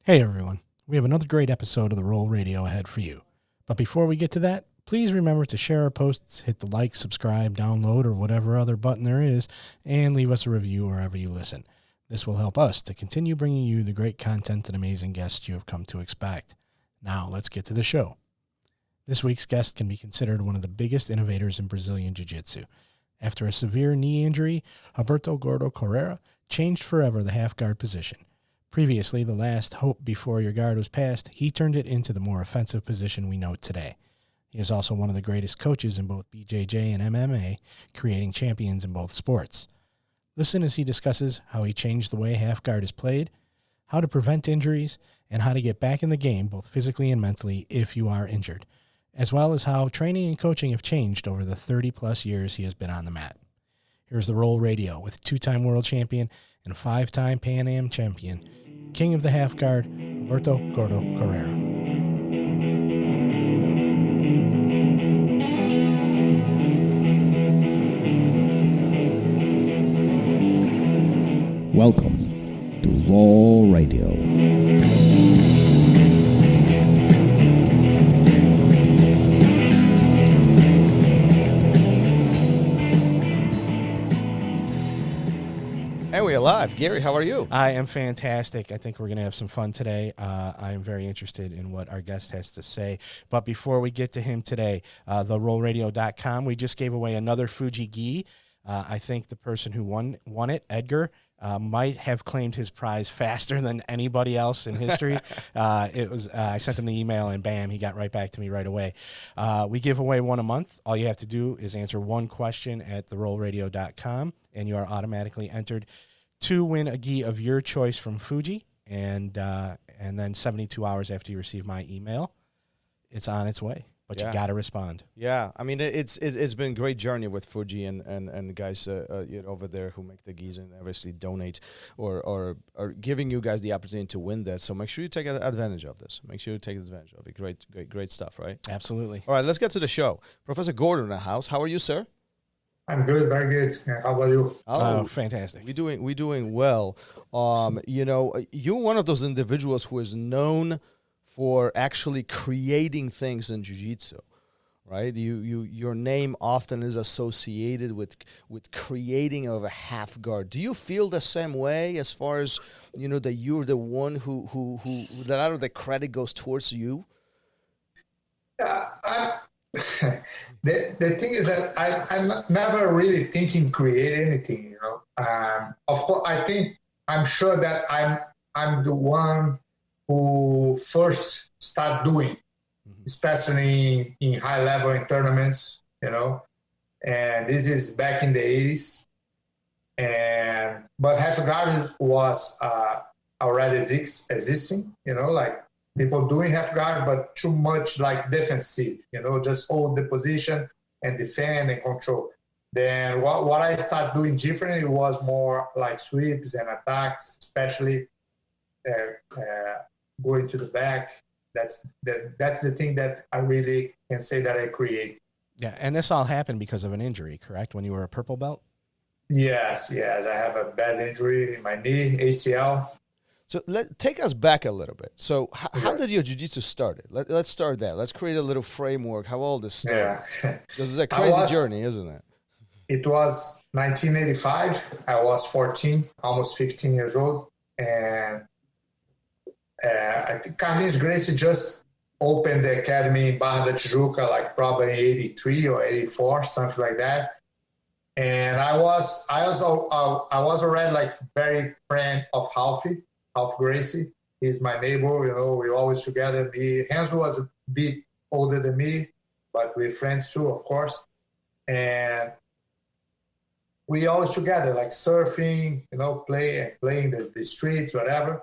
Hey everyone, we have another great episode of the Roll Radio ahead for you. But before we get to that, please remember to share our posts, hit the like, subscribe, download, or whatever other button there is, and leave us a review wherever you listen. This will help us to continue bringing you the great content and amazing guests you have come to expect. Now let's get to the show. This week's guest can be considered one of the biggest innovators in Brazilian Jiu-Jitsu. After a severe knee injury, Roberto Gordo Correa changed forever the half-guard position. Previously, the last hope before your guard was passed, he turned it into the more offensive position we know today. He is also one of the greatest coaches in both BJJ and MMA, creating champions in both sports. Listen as he discusses how he changed the way half guard is played, how to prevent injuries, and how to get back in the game both physically and mentally if you are injured, as well as how training and coaching have changed over the 30-plus years he has been on the mat. Here's the Roll Radio with two-time world champion and five-time Pan Am champion, King of the Half Guard, Roberto Gordo Correa. Welcome to Roll Radio. And we're live. Gary, how are you? I am fantastic. I think we're going to have some fun today. I am very interested in what our guest has to say. But before we get to him today, therollradio.com, we just gave away another Fuji gi. I think the person who won it, Edgar, might have claimed his prize faster than anybody else in history. I sent him the email, and bam, he got right back to me right away. We give away one a month. All you have to do is answer one question at therollradio.com, and you are automatically entered to win a gi of your choice from Fuji. And then 72 hours after you receive my email, it's on its way. But you got to respond. Yeah, I mean, it's been a great journey with Fuji and the guys over there who make the gis and obviously donate or are giving you guys the opportunity to win that. So make sure you take advantage of this. Make sure you take advantage of it. Great stuff, right? Absolutely. All right, let's get to the show. Professor Gordo in the house. How are you, sir? I'm good, very good. How about you? Oh, fantastic. We're doing well. You're one of those individuals who is known for actually creating things in jiu-jitsu, right? Your name often is associated with creating of a half guard. Do you feel the same way as far as that you're the one who that a lot of the credit goes towards you? The thing is that I'm never really thinking create anything. Of course, I'm sure that I'm the one who first start doing, especially in high level in tournaments, and this is back in the 80s. But half guard was already existing, like people doing half guard, but too much like defensive, just hold the position and defend and control. Then what I started doing differently was more like sweeps and attacks, especially going to the back. That's the thing that I really can say that I create. Yeah, and this all happened because of an injury, correct? When you were a purple belt? Yes. I have a bad injury in my knee, ACL. So take us back a little bit. So how did your jiu-jitsu start? Let's start there. Let's create a little framework, how all this started. Yeah. This is a crazy journey, isn't it? It was 1985. I was 14, almost 15 years old. And I think Carlinhos Gracie just opened the academy in Barra da Tijuca, like probably 83 or 84, something like that. And I was already like very friend of Ralph Gracie. He's my neighbor, we're always together. Renzo was a bit older than me, but we're friends too, of course. And we always together, like surfing, playing the streets, whatever.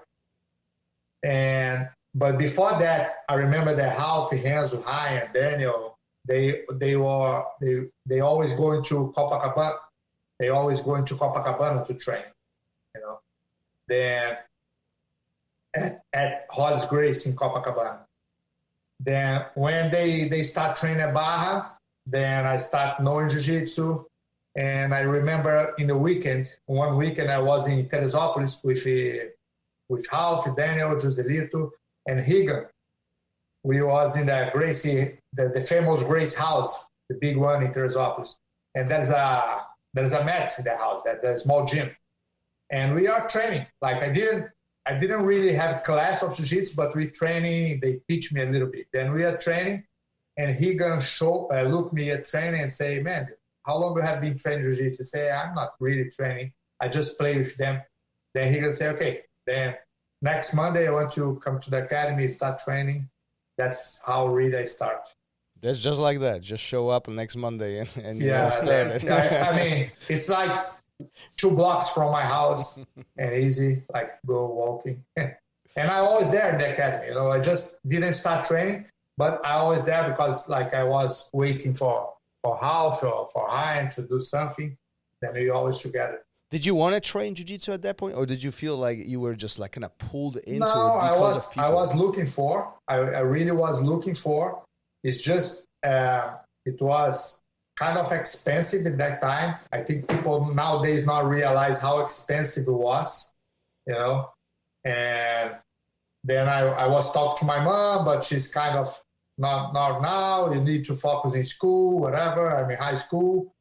But before that, I remember that Ralph, Renzo, Ryan, and Daniel, they always going to Copacabana. They always going to Copacabana to train, Then at Hollis Grace in Copacabana. Then when they start training at Barra, then I start knowing jiu-jitsu. And I remember in the one weekend I was in Teresópolis with Ralph, Daniel, Joselito, and Higan. We was in the Gracie, the famous Grace house, the big one in Teresópolis. And there's a mat in the house, that's a small gym. And we are training. Like I didn't really have class of jiu-jitsu, but we training, they teach me a little bit. Then we are training, and he gonna look me at training and say, man, how long you have been training jiu-jitsu? Say, I'm not really training. I just play with them. Then he gonna say, okay, then next Monday I want to come to the academy, start training. That's how really I start. That's just like that. Just show up next Monday and yeah, start it. I mean, it's like 2 blocks from my house and easy, like go walking. And I always there in the academy. You know, I just didn't start training, but I always there because like I was waiting for Ralph or for Ryan to do something. Then we always together. Did you want to train jiu-jitsu at that point, or did you feel like you were just like kind of pulled into it because of people? I was looking for. I really was looking for. It's just it was kind of expensive at that time. I think people nowadays not realize how expensive it was, you know. And then I was talking to my mom, but she's kind of not now. You need to focus in school, whatever. I'm in high school.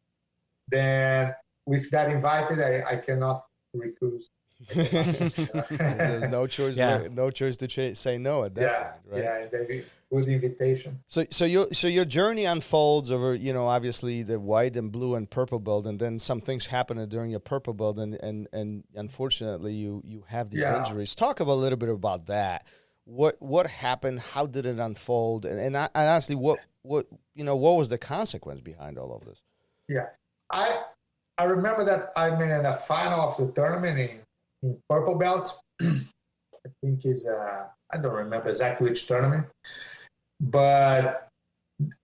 Then with that invited, I cannot refuse. There's no choice. Yeah. No choice to say no at that point, right? Yeah, good invitation. So your journey unfolds over, you know, obviously the white and blue and purple belt, and then some things happen during your purple belt, and unfortunately you have these injuries. Talk a little bit about that. What happened? How did it unfold? And honestly, what was the consequence behind all of this? Yeah, I remember that I'm in a final of the tournament in purple belt. I think I don't remember exactly which tournament, but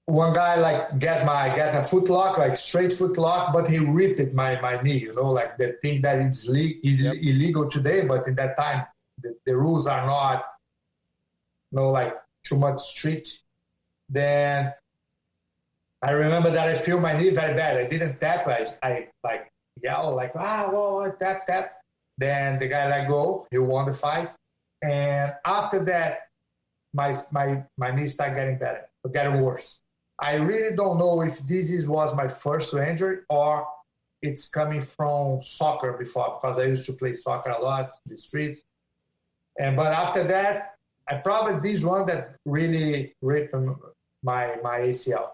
one guy like get a foot lock, like straight foot lock, but he ripped my knee, you know, like the thing that is illegal today, but in that time the rules are not, you know, like too much strict. Then I remember that I feel my knee very bad. I didn't tap. I like yell like, whoa, tap. Then the guy let go. He won the fight. And after that, my knee started getting better, getting worse. I really don't know if this was my first injury or it's coming from soccer before, because I used to play soccer a lot in the streets. But after that, I probably this one that really ripped my ACL.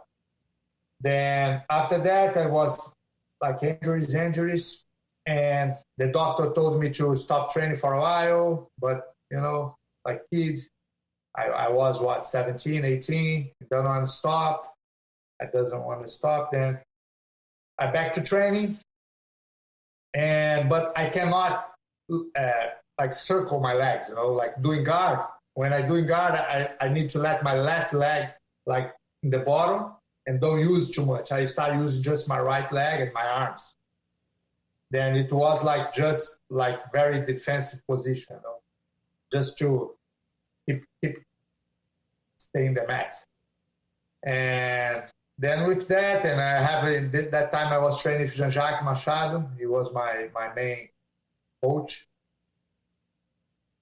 Then after that, I was like injuries, and the doctor told me to stop training for a while. But, you know, like kids, I was 17, 18, don't want to stop. I doesn't want to stop. Then I back to training, but I cannot like circle my legs, you know, like doing guard. When I doing guard, I need to let my left leg like in the bottom and don't use too much. I start using just my right leg and my arms. Then it was like just like very defensive position, you know, just to keep stay in the mat. And then with that, and I have that time I was training with Jean-Jacques Machado. He was my main coach.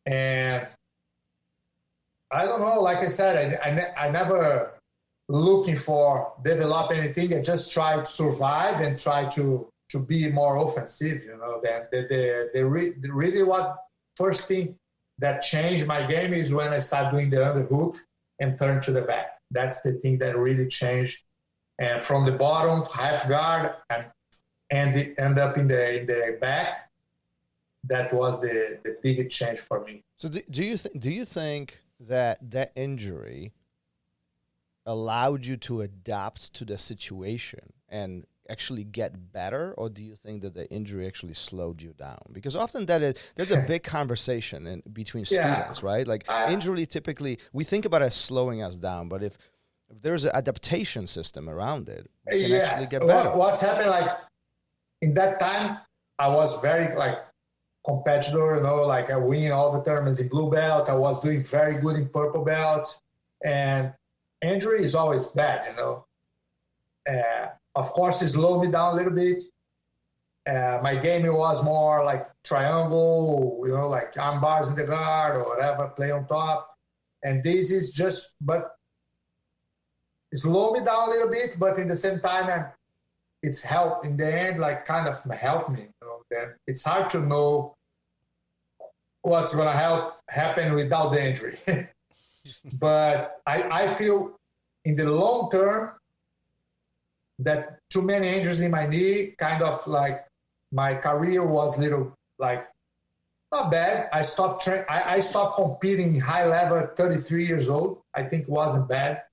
And I don't know, like I said, I never looking for develop anything. I just try to survive and try to be more offensive, you know. Really what first thing that changed my game is when I started doing the underhook and turn to the back. That's the thing that really changed. And from the bottom, half guard, and end up in the back. That was the biggest change for me. So do you think that injury allowed you to adapt to the situation and actually get better, or do you think that the injury actually slowed you down? Because often there's a big conversation between students, right? Like injury, typically we think about it as slowing us down, but if there's an adaptation system around it, we can actually get better. What's happened, like in that time, I was very like competitor, you know, like I win all the tournaments in blue belt. I was doing very good in purple belt, and injury is always bad, you know. Of course, it slowed me down a little bit. My game was more like triangle, like arm bars in the guard or whatever, play on top. And this is just, but slow me down a little bit, but in the same time, it's helped in the end, like kind of helped me. Then it's hard to know what's going to happen without the injury. But I feel in the long term that too many injuries in my knee, kind of like my career was little like not bad. I stopped competing high level at 33 years old. I think it wasn't bad.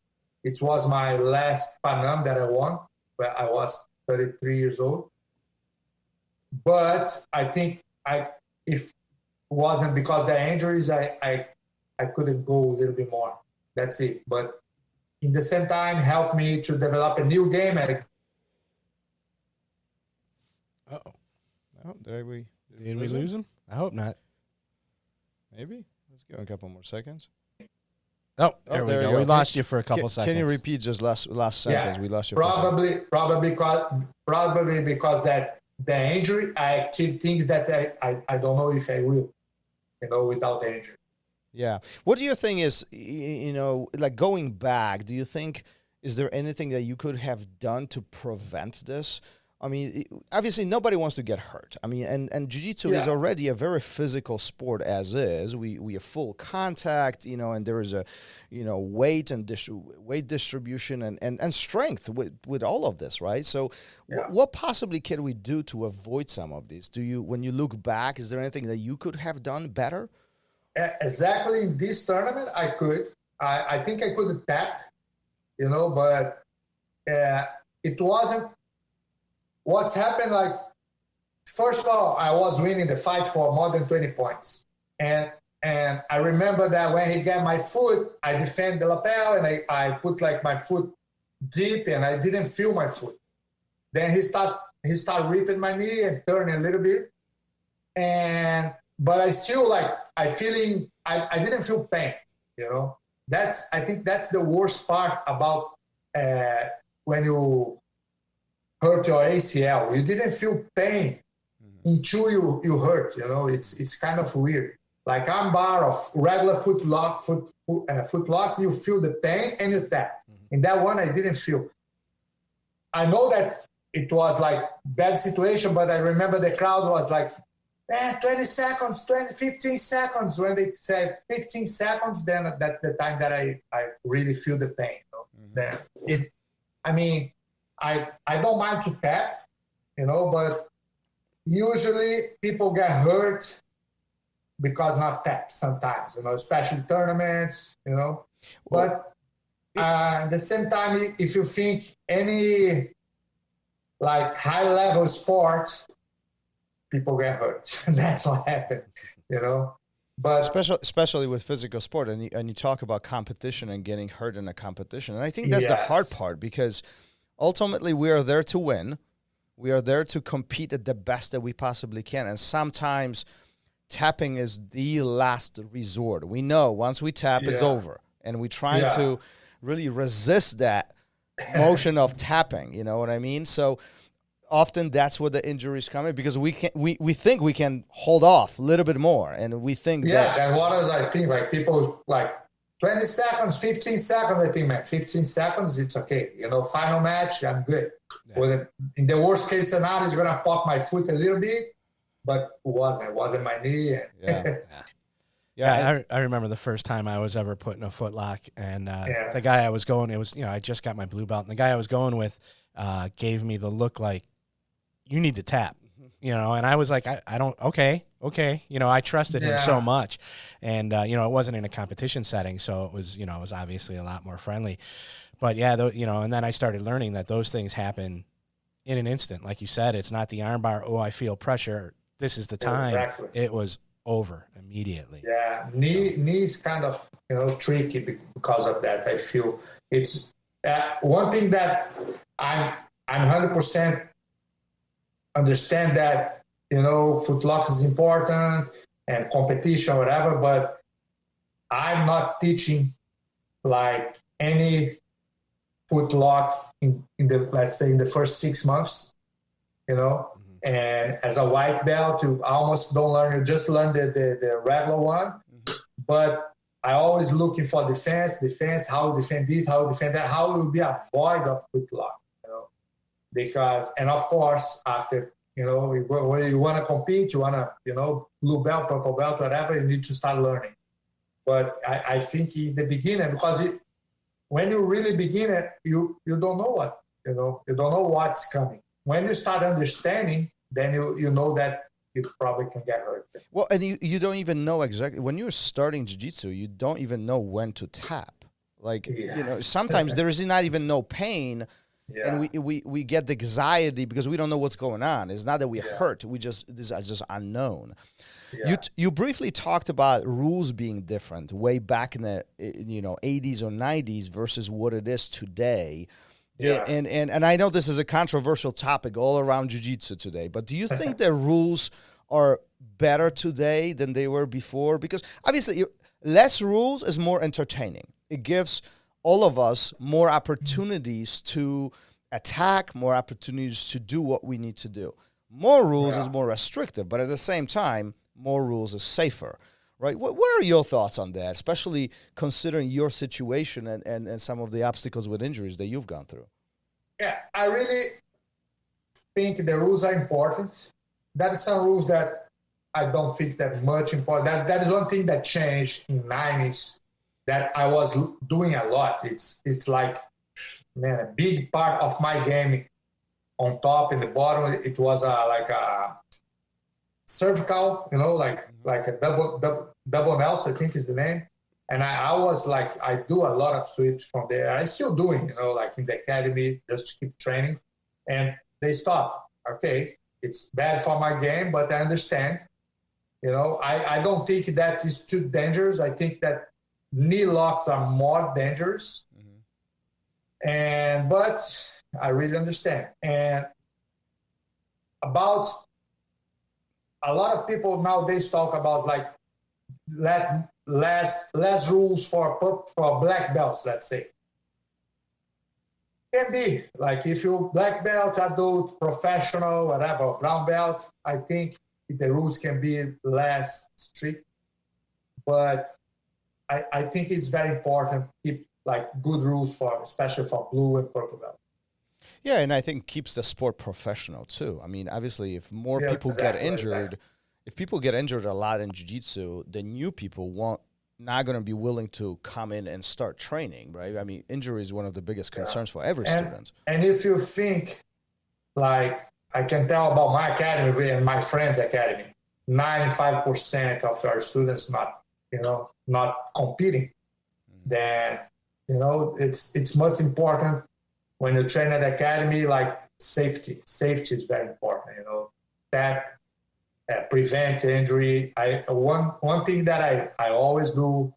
It was my last Panam that I won, but I was 33 years old. But I think if it wasn't because of the injuries, I couldn't go a little bit more. That's it. But in the same time, helped me to develop a new game. Uh-oh. Oh, did we lose him? I hope not. Maybe. Let's give him a couple more seconds. Oh, there we go. We lost you for a couple seconds. Can you repeat just last sentence? Yeah, We lost you. Probably because that the injury, I achieved things that I don't know if I will, without the injury. Yeah. What do you think is, like going back, do you think, is there anything that you could have done to prevent this? I mean, obviously nobody wants to get hurt. I mean, and jiu-jitsu is already a very physical sport as is. We have full contact, and there is a, weight and weight distribution and strength with all of this, right? So what possibly can we do to avoid some of these? When you look back, is there anything that you could have done better? Exactly in this tournament, I could. I think I could tap, but it wasn't. What's happened, like, first of all, I was winning the fight for more than 20 points. And I remember that when he got my foot, I defend the lapel and I put like my foot deep and I didn't feel my foot. Then he start ripping my knee and turning a little bit. But I still I didn't feel pain, I think that's the worst part about when you hurt your ACL. You didn't feel pain until you hurt. It's kind of weird. Like armbar of regular foot locks, you feel the pain and you tap. In that one, I didn't feel. I know that it was like bad situation, but I remember the crowd was like, 20 seconds, 15 seconds. When they said 15 seconds, then that's the time that I really feel the pain. Then I don't mind to tap, but usually people get hurt because not tap sometimes, especially tournaments, But at the same time, if you think any like high level sport, people get hurt. That's what happened, But especially with physical sport, and you talk about competition and getting hurt in a competition, and I think that's the hard part because ultimately we are there to win. We are there to compete at the best that we possibly can, and sometimes tapping is the last resort. We know once we tap, it's over, and we try to really resist that motion of tapping. You know what I mean? So often that's where the injuries come in because we think we can hold off a little bit more, and we think that's what I think. Like people like 20 seconds, 15 seconds. I think, man, 15 seconds, it's okay. Final match, I'm good. Yeah. In the worst case scenario, it's gonna pop my foot a little bit, but it wasn't my knee. Yeah, I remember the first time I was ever put in a foot lock, and the guy I was going, it was I just got my blue belt, and the guy I was going with gave me the look like, you need to tap, and I was like, I don't, okay. I trusted him so much. And, it wasn't in a competition setting. So it was, it was obviously a lot more friendly, but and then I started learning that those things happen in an instant. Like you said, it's not the armbar. Oh, I feel pressure. This is the time. Exactly. It was over immediately. Yeah. Knee is kind of, tricky because of that. I feel it's one thing that I'm 100% understand that, foot lock is important and competition, whatever, but I'm not teaching like any foot lock in the, let's say, in the first 6 months, And as a white belt, you almost don't learn, you just learn the regular one. But I always looking for defense, how to defend this, how to defend that, how will be avoid of quick lock, because, and of course, after, when you want to compete, you want to, blue belt, purple belt, whatever, you need to start learning. But I think in the beginning, because when you really begin it, you don't know what, you don't know what's coming. When you start understanding, then you know that you probably can get hurt. Well, and you don't even know exactly, when you're starting jiu-jitsu, you don't even know when to tap. Like, sometimes there is not even no pain. Yeah. And we get the anxiety because we don't know what's going on. It's not that we hurt. This is just unknown. Yeah. You briefly talked about rules being different way back in the 80s or 90s versus what it is today. Yeah. And I know this is a controversial topic all around jiu-jitsu today, but do you think the rules are better today than they were before? Because obviously less rules is more entertaining. It gives all of us more opportunities to attack, more opportunities to do what we need to do. More rules is more restrictive, but at the same time, more rules is safer, right? What are your thoughts on that, especially considering your situation and some of the obstacles with injuries that you've gone through? Yeah, I really think the rules are important. There are some rules that I don't think that much important. That is one thing that changed in the 90s that I was doing a lot. It's like, man, a big part of my game on top and the bottom, it was like a cervical, like a double Nelson, I think is the name. And I was like, I do a lot of sweeps from there. I still doing, like in the academy, just to keep training. And they stopped. Okay, it's bad for my game, but I understand. I don't think that is too dangerous. I think that knee locks are more dangerous. But I really understand. And about a lot of people nowadays talk about like less rules for black belts, let's say. Can be like if you black belt, adult, professional, whatever, brown belt, I think the rules can be less strict. But I think it's very important to keep like good rules especially for blue and purple belt. Yeah, and I think keeps the sport professional too. I mean, obviously, if more people get injured, if people get injured a lot in jiu-jitsu, then new people not going to be willing to come in and start training, right? I mean, injury is one of the biggest concerns for every student. And if you think, like, I can tell about my academy and my friend's academy, 95% of our students not competing, then, it's most important when you train at the academy, like safety. Safety is very important, that prevent injury. One thing that I always do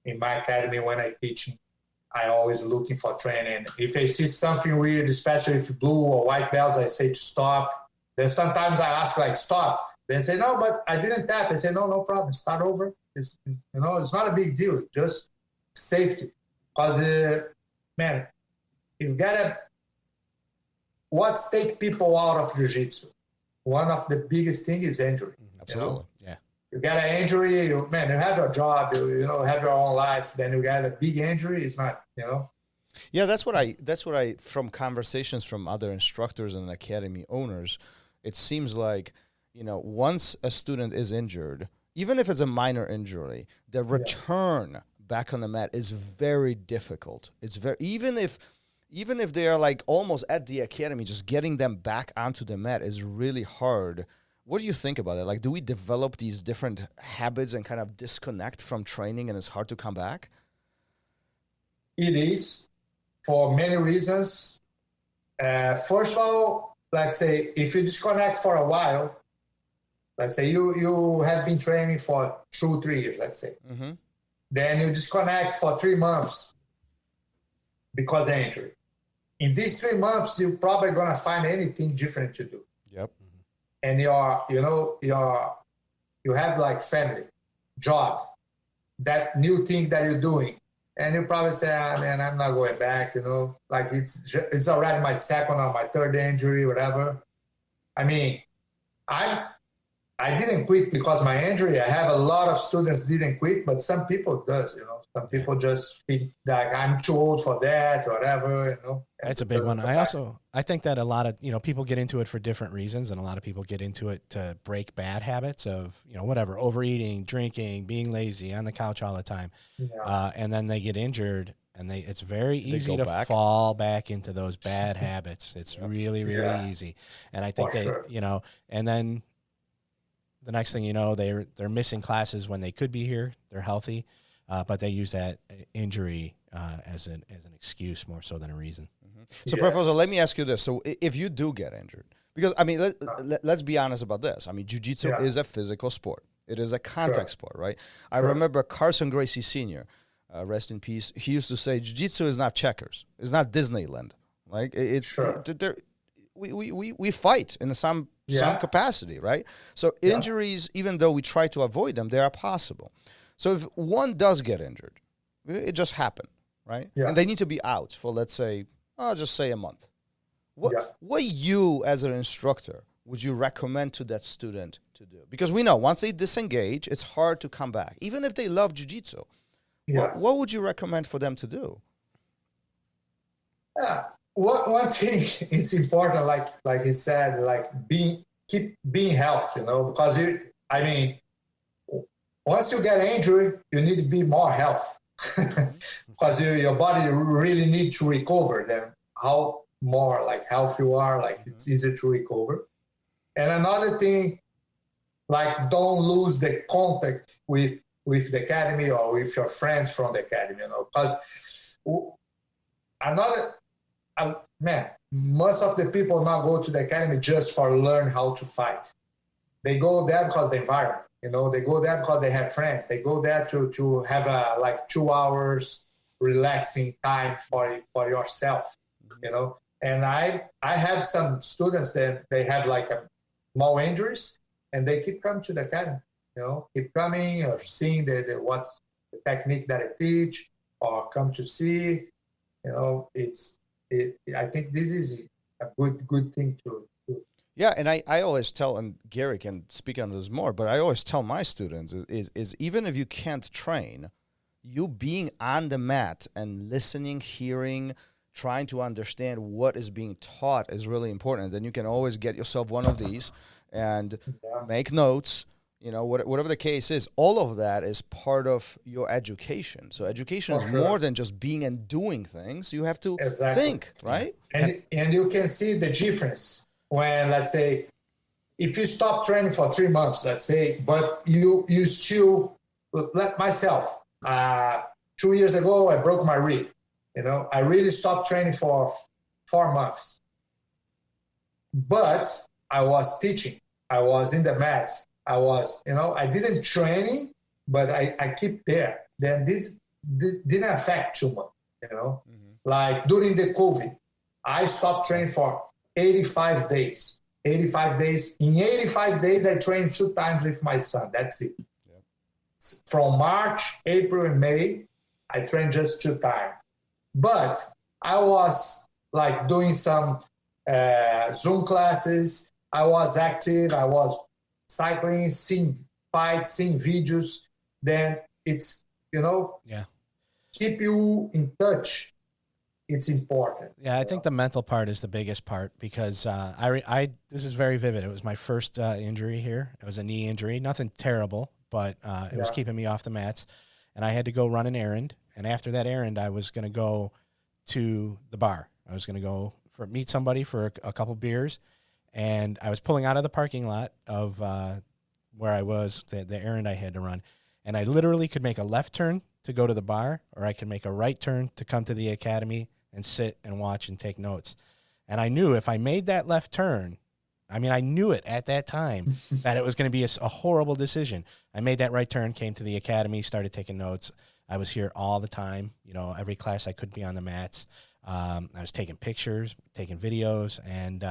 in my academy when I'm teaching, I always looking for training. If I see something weird, especially if blue or white belts, I say to stop. Then sometimes I ask like stop. They say no, but I didn't tap. I say no problem. Start over. It's not a big deal. Just safety. Because man, you gotta. What's take people out of jiu-jitsu? One of the biggest thing is injury. Absolutely, yeah. You get an injury, you have your job, you have your own life. Then you get a big injury. It's not, Yeah, that's what I from conversations from other instructors and academy owners, it seems like, once a student is injured, even if it's a minor injury, the return back on the mat is very difficult. It's even if they are like almost at the academy, just getting them back onto the mat is really hard. What do you think about it? Like, do we develop these different habits and kind of disconnect from training and it's hard to come back? It is for many reasons. First of all, let's say if you disconnect for a while, let's say you have been training for 2-3 years, let's say. Mm-hmm. Then you disconnect for 3 months because of injury. In these 3 months, you're probably going to find anything different to do. Yep. And you have like family, job, that new thing that you're doing. And you probably say, man, I'm not going back, like it's already my second or my third injury, whatever. I mean, I didn't quit because my injury. I have a lot of students didn't quit, but some people does, you know. Some people just think that I'm too old for that or whatever, you know. That's a big one. I think that a lot of, people get into it for different reasons, and a lot of people get into it to break bad habits of, whatever, overeating, drinking, being lazy, on the couch all the time. Yeah. And then they get injured, and it's very easy to back. fall back into those bad habits. It's really, really easy. And I think and then the next thing you know, they're missing classes when they could be here. They're healthy, but they use that injury as an excuse more so than a reason. So, Professor, let me ask you this. So, if you do get injured, because, I mean, let's be honest about this. I mean, jiu-jitsu is a physical sport. It is a contact sport, right? I remember Carson Gracie Sr., rest in peace, he used to say, jiu-jitsu is not checkers. It's not Disneyland. Like, we fight in some capacity, right? So, injuries, even though we try to avoid them, they are possible. So, if one does get injured, it just happened, right? Yeah. And they need to be out for, let's say, I'll just say a month. What you, as an instructor, would you recommend to that student to do? Because we know once they disengage, it's hard to come back, even if they love jiu-jitsu. Yeah. What would you recommend for them to do? One thing it's important, like he said, like keep being healthy, because once you get injured, you need to be more healthy. Because your body really needs to recover. Then how more like health you are, like it's easier to recover. And another thing, like don't lose the contact with the academy or with your friends from the academy, because most of the people not go to the academy just for learn how to fight. They go there because the environment. They go there because they have friends. They go there to have a 2 hours relaxing time for yourself, And I have some students that they have small injuries and they keep coming to the academy, keep coming or seeing what's the technique that I teach or come to see, I think this is a good thing to do. Yeah, and I always tell, and Gary can speak on this more, but I always tell my students is even if you can't train, you being on the mat and listening, hearing, trying to understand what is being taught is really important. Then you can always get yourself one of these and make notes, whatever the case is. All of that is part of your education. So education is more than just being and doing things. You have to think, right? And you can see the difference. When, let's say, if you stop training for 3 months, let's say, but you still, like myself, 2 years ago, I broke my rib. I really stopped training for 4 months. But I was teaching. I was in the mat. I was, I didn't training, but I keep there. Then this didn't affect too much, Like during the COVID, I stopped training for 85 days. 85 days. In 85 days, I trained 2 times with my son. That's it. Yeah. From March, April, and May, I trained just 2 times. But I was doing some Zoom classes. I was active. I was cycling, seeing fights, seeing videos. Then it's, keep you in touch. It's important. Yeah, I think the mental part is the biggest part because this is very vivid. It was my first injury here. It was a knee injury, nothing terrible, but it was keeping me off the mats, and I had to go run an errand. And after that errand, I was going to go to the bar. I was going to go meet somebody for a couple beers, and I was pulling out of the parking lot of where I was, the errand I had to run, and I literally could make a left turn to go to the bar, or I could make a right turn to come to the academy and sit and watch and take notes. And I knew if I made that left turn, I knew it at that time that it was going to be a horrible decision. I made that right turn, came to the academy, started taking notes. I was here all the time. Every class I could be on the mats. I was taking pictures, taking videos, and,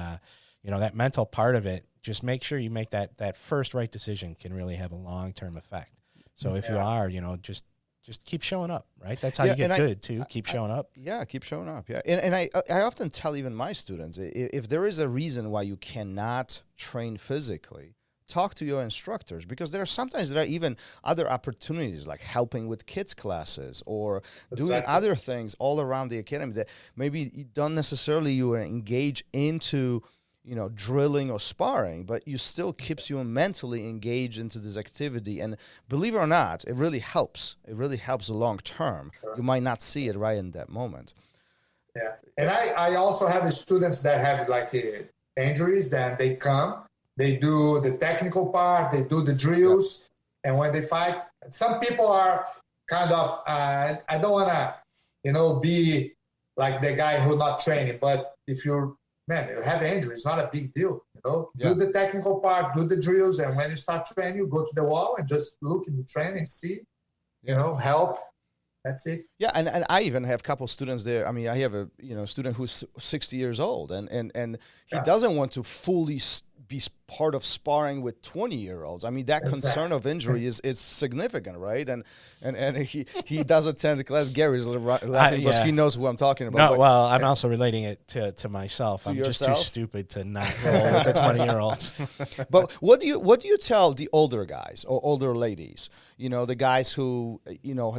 that mental part of it, just make sure you make that first right decision can really have a long-term effect. So if you are, just just keep showing up, right? That's how you get good too. Keep showing up. Yeah, keep showing up. Yeah, and I often tell even my students, if there is a reason why you cannot train physically, talk to your instructors, because there are even other opportunities like helping with kids classes or doing other things all around the academy that maybe you don't necessarily you engage into, drilling or sparring, but you still keeps you mentally engaged into this activity. And believe it or not, it really helps. It really helps long term. Sure. You might not see it right in that moment. Yeah. And I also have students that have like injuries, then they come, they do the technical part, they do the drills. Yeah. And when they fight, some people are kind of, I don't want to, be like the guy who's not training, but if you have an injury, it's not a big deal, Yeah. Do the technical part, do the drills, and when you start training, you go to the wall and just look in the training, see, help. That's it. Yeah, and I even have a couple students there. I mean, I have a student who's 60 years old, and he doesn't want to fully be part of sparring with 20-year-olds. I mean, that concern of injury is significant, right? And he does attend the class. Gary's laughing because he knows who I'm talking about. No, I'm also relating it to myself. I'm just too stupid to not roll with the 20-year-olds. But what do you tell the older guys or older ladies? The guys who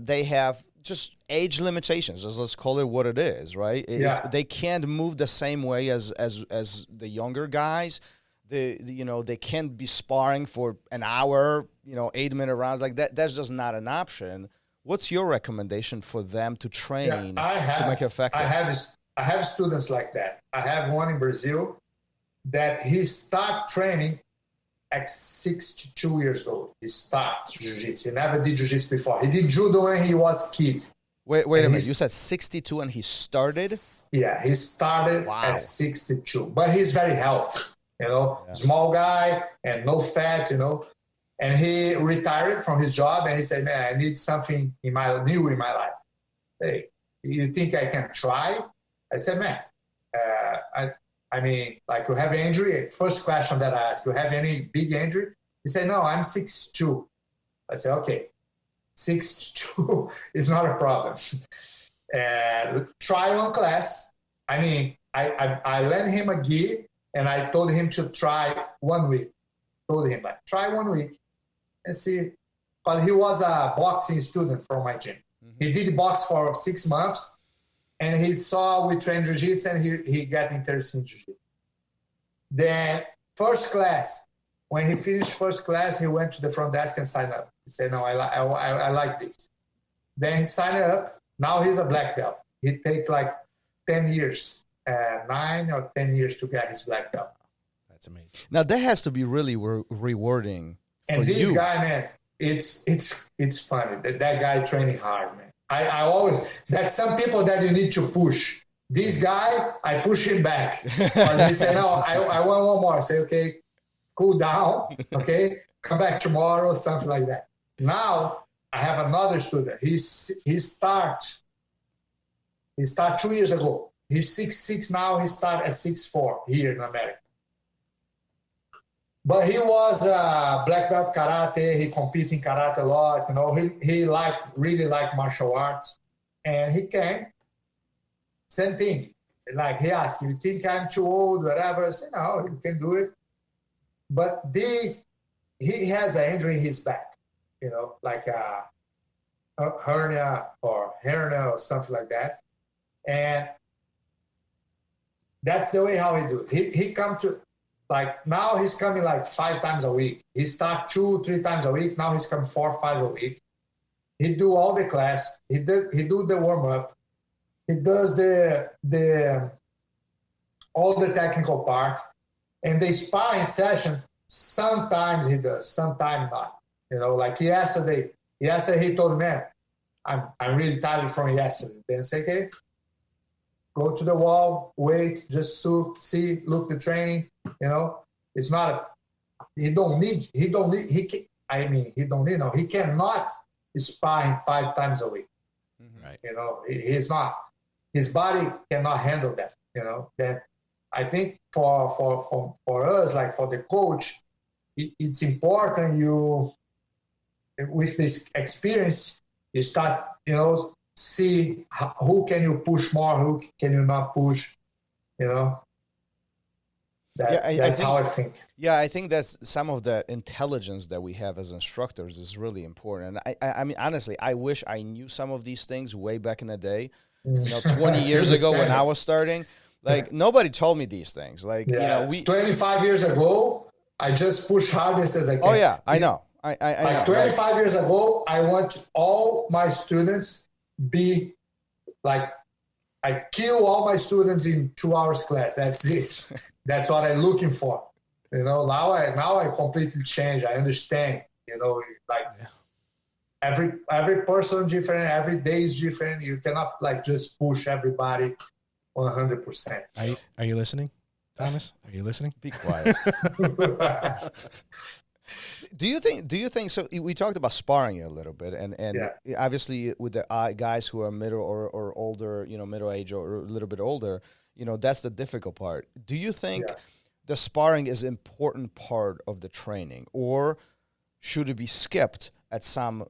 they have just age limitations. Let's call it what it is, right? They can't move the same way as the younger guys. They can't be sparring for an hour, 8-minute rounds like that. That's just not an option. What's your recommendation for them to train to make it effective? I have students like that. I have one in Brazil that he started training at 62 years old. He started jiu-jitsu. He never did jiu-jitsu before. He did judo when he was a kid. Wait a minute. You said 62 and he started? Yeah, he started at 62. But he's very healthy. Small guy and no fat, and he retired from his job and he said, man, I need something new in my life. Hey, you think I can try? I said, man, I mean, like you have injury? First question that I asked, you have any big injury? He said, no, I'm 6'2". I said, okay, 6'2" is not a problem. Try one class. I mean, I lent him a gi. And I told him to try 1 week. Try 1 week and see. But he was a boxing student from my gym. Mm-hmm. He did box for 6 months, and he saw we train jiu-jitsu, and he got interested in jiu-jitsu. Then first class, when he finished first class, he went to the front desk and signed up. He said, no, I like this. Then he signed up. Now he's a black belt. It takes like 10 years. 9 or 10 years to get his black belt. That's amazing. Now that has to be really rewarding for you. And this guy, man, it's funny. That guy training hard, man. I always, that's some people that you need to push. This guy, I push him back. But he said, no, I want one more. I say, okay, cool down. Okay, come back tomorrow, something like that. Now I have another student. He start 2 years ago. He's 6'6" now. He started at 6'4" here in America. But he was black belt karate. He competes in karate a lot. He really liked martial arts. And he came. Same thing. Like he asked, you think I'm too old, whatever? I said, no, you can do it. But he has an injury in his back, like a hernia or something like that. And that's the way how he do it. He come to, like now he's coming like 5 times a week. He start 2-3 times a week. Now he's come 4 or 5 a week. He do all the class. He do the warm up. He does all the technical part. And the sparring session, sometimes he does, sometimes not. Like yesterday he told me, man, I'm really tired from yesterday. Then I say, okay. Go to the wall, wait, just see, look the training. It's not he cannot sparring 5 times a week. Right. He's not, his body cannot handle that. Then I think for us, like for the coach, it's important you, with this experience, You start, see who can you push more, who can you not push, That's how I think. Yeah, I think that's some of the intelligence that we have as instructors is really important. And I mean, honestly, I wish I knew some of these things way back in the day. 20 years ago when I was starting, nobody told me these things. 25 years ago, I just push hardest as I can. Oh yeah, I know. I know. 25 years ago, I want all my students be like, I kill all my students in 2 hours class. That's it. That's what I'm looking for. Now I completely change. I understand. Every person different. Every day is different. You cannot just push everybody 100%. Are you listening, Thomas? Are you listening? Be quiet. Do you think so? We talked about sparring a little bit, and obviously with the guys who are middle or older, middle age or a little bit older, that's the difficult part. Do you think the sparring is an important part of the training, or should it be skipped at some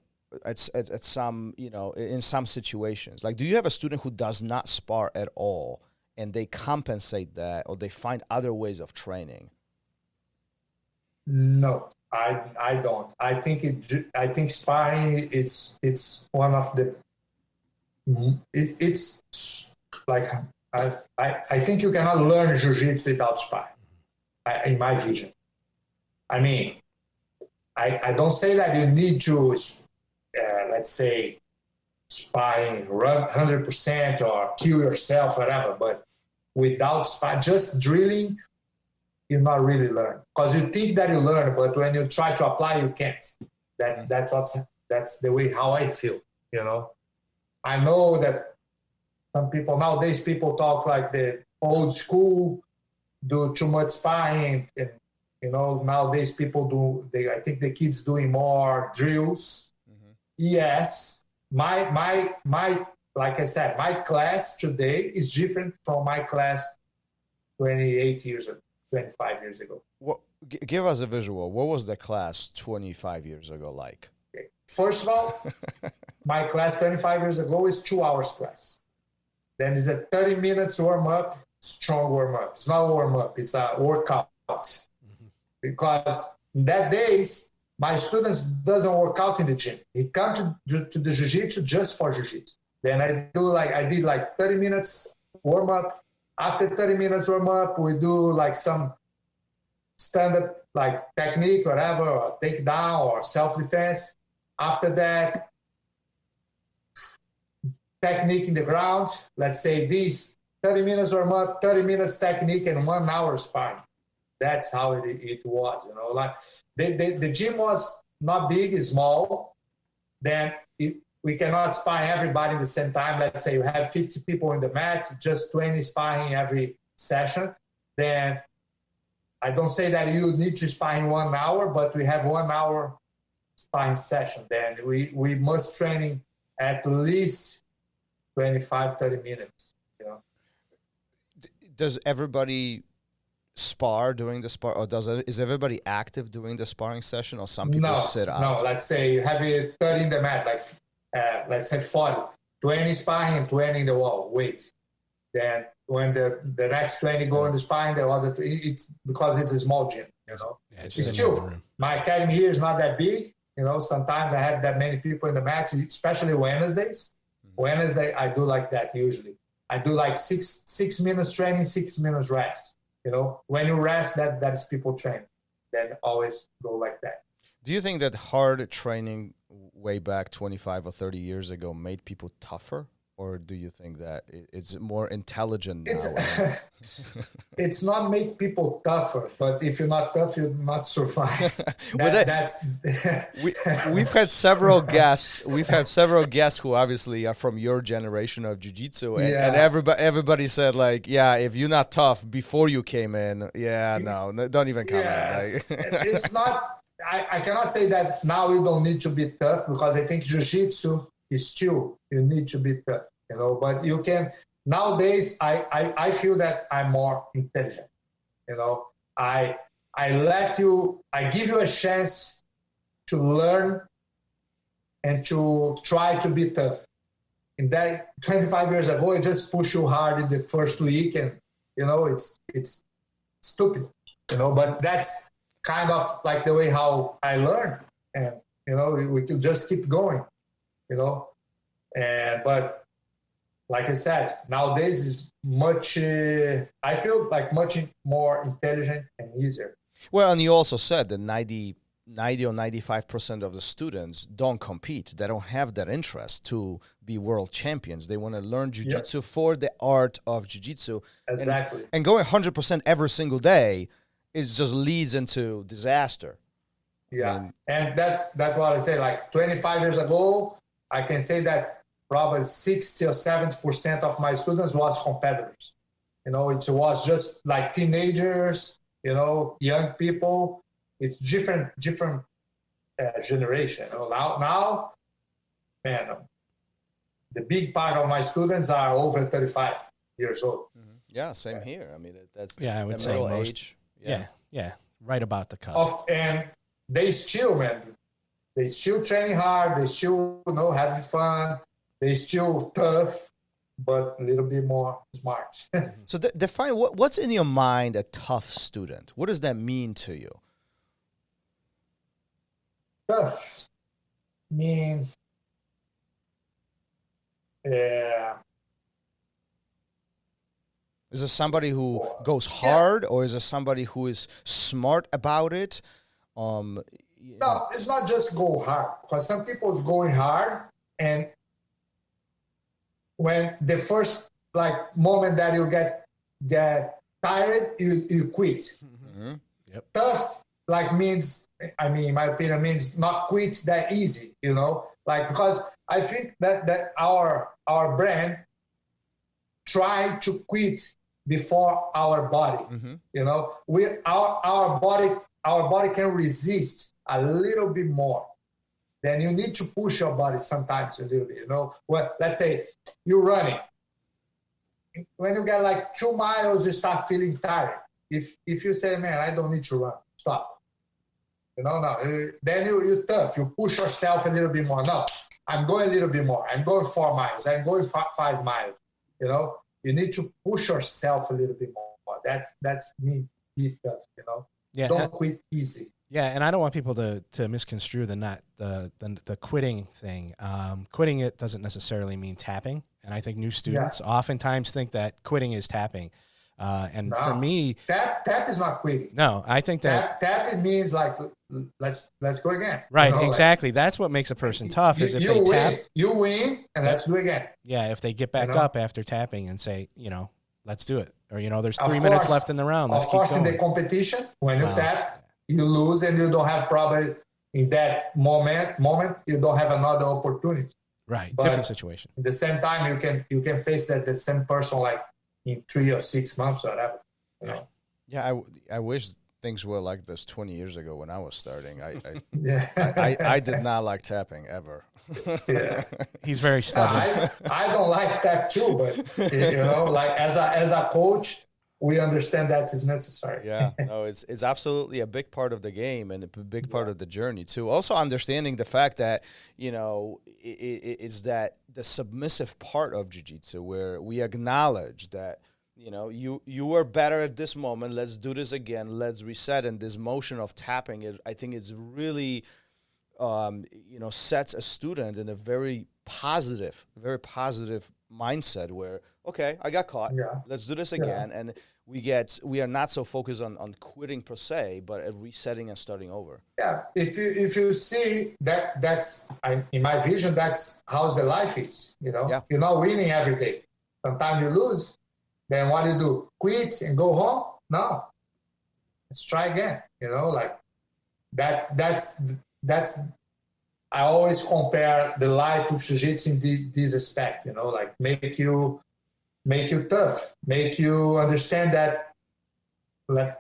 in some situations? Do you have a student who does not spar at all and they compensate that, or they find other ways of training? No, I don't. I think sparring it's one of the it's like I think you cannot learn jiu-jitsu without sparring, in my vision. I mean, I don't say that you need to, let's say, sparring 100% or kill yourself, whatever, but without sparring, just drilling, you not really learn. Because you think that you learn, but when you try to apply, you can't. That's the way how I feel, I know that some people nowadays talk like the old school, do too much sparring, and nowadays people I think the kids doing more drills. Mm-hmm. Yes, my like I said, my class today is different from my class 25 years ago. Give us a visual. What was the class 25 years ago like? Okay. First of all, my class 25 years ago is 2 hours class. Then it's a 30 minutes warm-up, strong warm-up. It's not warm-up, it's a workout. Mm-hmm. Because in that days, my students doesn't work out in the gym. He come to the jiu-jitsu just for jiu-jitsu. Then I did 30 minutes warm-up. After 30 minutes warm-up, we do some stand-up technique, whatever, or takedown or self-defense. After that, technique in the ground. Let's say these 30 minutes warm-up, 30 minutes technique, and 1 hour sparring. That's how it was, the gym was not big, it's small. Then we cannot spar everybody at the same time. Let's say you have 50 people in the mat, just 20 sparring every session. Then I don't say that you need to spar in 1 hour, but we have 1 hour sparring session. Then we must training at least 25, 30 minutes. Does everybody spar during the spar, or is everybody active during the sparring session, or some people sit out? No, let's say you have it 30 in the mat, let's say 40, 20 sparring and 20 in the wall, wait. Then when the next 20 go in the sparring, the other, it's because it's a small gym, Yeah, it's true. My academy here is not that big, sometimes I have that many people in the mat, especially Wednesdays. Mm-hmm. Wednesday, I do like that usually. I do 6 minutes training, 6 minutes rest. When you rest, that's people training. Then always go like that. Do you think that hard training way back 25 or 30 years ago made people tougher? Or do you think that it's more intelligent now? It's not make people tougher, but if you're not tough, you'll not survive. We've had several guests. We've had several guests who obviously are from your generation of jiu-jitsu, and everybody said if you're not tough before you came in, no, don't even come in. It's not. I cannot say that now you don't need to be tough, because I think jiu-jitsu is still, you need to be tough, but you can, nowadays, I feel that I'm more intelligent, I give you a chance to learn and to try to be tough. In that 25 years ago, it just push you hard in the first week, and it's stupid, but that's kind of like the way how I learned, and we could just keep going, but like I said, nowadays is much I feel like much more intelligent and easier. Well, and you also said that 90 or 95% of the students don't compete. They don't have that interest to be world champions. They want to learn jiu-jitsu for the art of jiu-jitsu. Exactly. And going 100% every single day, it just leads into disaster. Yeah. And that's what I say. Like 25 years ago, I can say that probably 60 or 70% of my students was competitors. It was just like teenagers, young people. It's different generation. Now, man, the big part of my students are over 35 years old. Mm-hmm. Yeah, same here. I mean, that's I would say most age. Yeah, right about the cusp. And they still training hard. They still having fun. They still tough, but a little bit more smart. So define what's in your mind a tough student. What does that mean to you? Tough mean Is it somebody who goes hard, or is it somebody who is smart about it? No, it's not just go hard, because some people is going hard, and when the first moment that you get tired, you quit. Mm-hmm. Yep. Tough means, in my opinion, means not quit that easy, because I think that our brain try to quit before our body. Mm-hmm. Our body can resist a little bit more. Then you need to push your body sometimes a little bit. Well, let's say you're running. When you get 2 miles, you start feeling tired. If you say, man, I don't need to run, stop. No. Then you're tough. You push yourself a little bit more. No, I'm going a little bit more. I'm going 4 miles. I'm going 5 miles. You need to push yourself a little bit more. That's me. Be tough. Yeah, don't quit easy. Yeah, and I don't want people to misconstrue the quitting thing. Quitting it doesn't necessarily mean tapping, and I think new students oftentimes think that quitting is tapping. For me, tap is not quitting. No, I think that tap it means let's go again. Right, exactly. That's what makes a person tough. Is if they tap, you win, and let's do it again. Yeah, if they get back up after tapping and say, let's do it, or there's 3 minutes left in the round. Let's keep going. In the competition, when you tap, you lose, and you don't have probably in that moment you don't have another opportunity. Right, but different situation. At the same time, you can face the same person in 3 or 6 months or whatever. Yeah, I wish things were like this 20 years ago when I was starting. I did not like tapping ever. Yeah, he's very stubborn. I don't like that too, but as a coach, we understand that is necessary. Yeah, no, it's absolutely a big part of the game and a big part of the journey too. Also understanding the fact that, it's that the submissive part of jiu-jitsu where we acknowledge that, you were better at this moment. Let's do this again. Let's reset. And this motion of tapping, I think it's really, sets a student in a very positive mindset where, okay, I got caught. Yeah. Let's do this again. Yeah. And we are not so focused on quitting per se, but at resetting and starting over. Yeah. If you see that's in my vision, that's how the life is, Yeah. You're not winning every day. Sometimes you lose. Then what do you do? Quit and go home? No. Let's try again. That's I always compare the life of jiu-jitsu in this aspect, make you tough, make you understand that,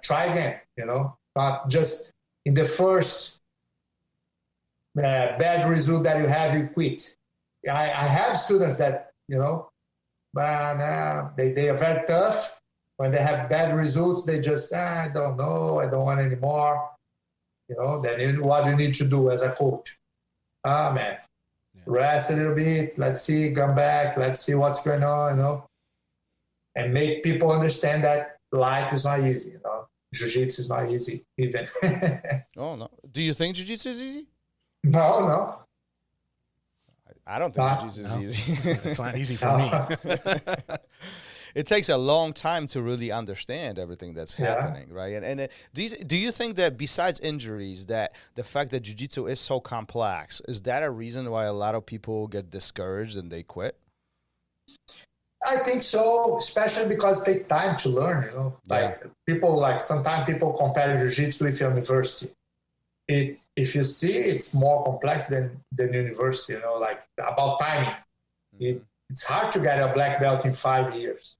try again, not just in the first bad result that you have, you quit. I have students that, but they are very tough. When they have bad results, they just, I don't know, I don't want anymore. Then what you need to do as a coach? Man, rest a little bit. Let's see, come back. Let's see what's going on, and make people understand that life is not easy, Jiu-jitsu is not easy even. Oh, no. Do you think jiu-jitsu is easy? No. I don't think jiu-jitsu is easy. It's not easy for me. It takes a long time to really understand everything that's happening, right? And do you think that besides injuries, that the fact that jiu-jitsu is so complex, is that a reason why a lot of people get discouraged and they quit? I think so, especially because it takes time to learn, sometimes people compare jiu-jitsu with university. If you see, it's more complex than university, about timing. It's hard to get a black belt in 5 years.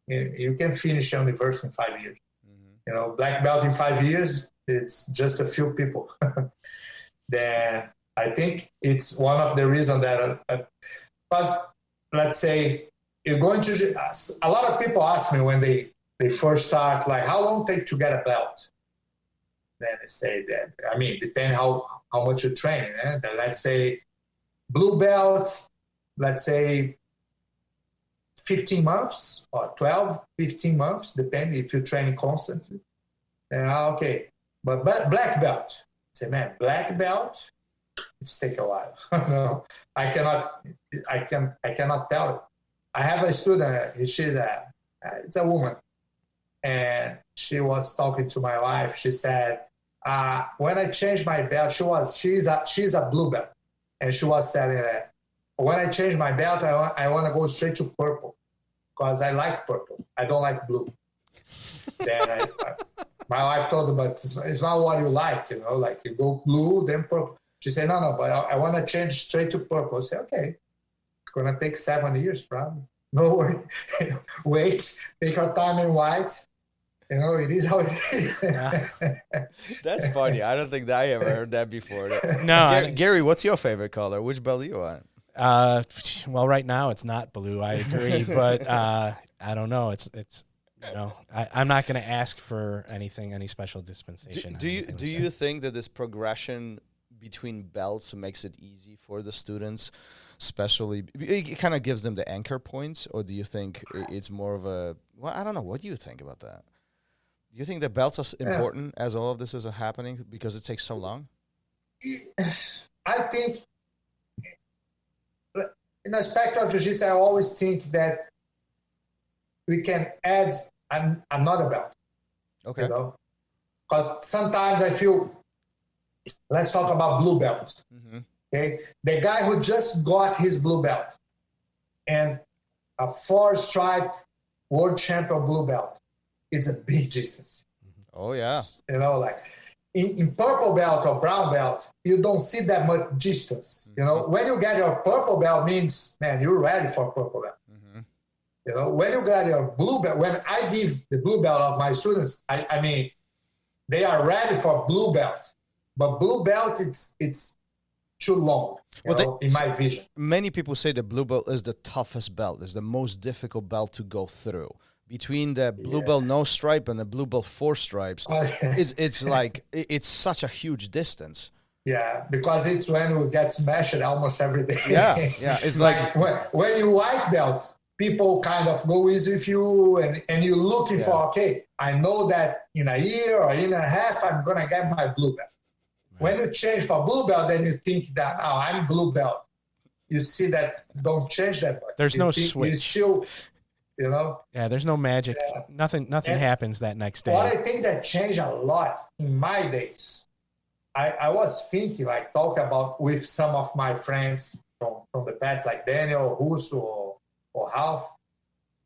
You can finish university in 5 years. Black belt in 5 years, it's just a few people. Then I think it's one of the reasons that, because let's say you're going to, a lot of people ask me when they first start, like, how long take to get a belt? Then I say that, depending how much you train. Let's say blue belt, let's say 15 months or 12, 15 months, depending if you're training constantly. Then, okay. But black belt, say, man, black belt, it's take a while. No, I cannot tell it. I have a student, it's a woman, and she was talking to my wife. She said, when I changed my belt, she's a blue belt, and she was saying that when I change my belt, I want to go straight to purple because I like purple. I don't like blue. Then my wife told her, but it's not what you like, like you go blue, then purple. She said, no, but I want to change straight to purple. I said, okay. It's going to take 7 years, probably. No worry. Wait, take your time in white. It is how it is. That's funny. I don't think that I ever heard that before. No. Gary, what's your favorite color? Which belt do you want? Well, right now it's not blue. I agree, but I don't know. It's I'm not going to ask for any special dispensation. Do you think that this progression between belts makes it easy for the students, especially it kind of gives them the anchor points, or do you think it's more of a, well, I don't know. What do you think about that? Do you think the belts are important as all of this is happening because it takes so long? I think in the spectrum of jiu-jitsu, I always think that we can add another belt. Okay. Because sometimes I feel, let's talk about blue belt. Mm-hmm. Okay, the guy who just got his blue belt and a 4-stripe world champion blue belt, it's a big distance. Oh yeah. Like in purple belt or brown belt, you don't see that much distance. Mm-hmm. When you get your purple belt, means, man, you're ready for purple belt. Mm-hmm. When you get your blue belt, when I give the blue belt of my students, I mean, they are ready for blue belt. But blue belt, it's too long, in my vision. Many people say the blue belt is the toughest belt, is the most difficult belt to go through. Between the blue belt no stripe and the blue belt 4 stripes, it's like it's such a huge distance. Yeah, because it's when we get smashed almost every day. Yeah. It's like when you white belt, people kind of go easy with you, and you're looking for, okay, I know that in a year or in a half, I'm gonna get my blue belt. When you change for blue belt, then you think that, I'm blue belt. You see that, don't change that. There's no switch. Still, Yeah, there's no magic. Yeah. Nothing happens that next day. What I think that changed a lot in my days, I was thinking, like, talk about with some of my friends from the past, like Daniel, Russo, or Ralph.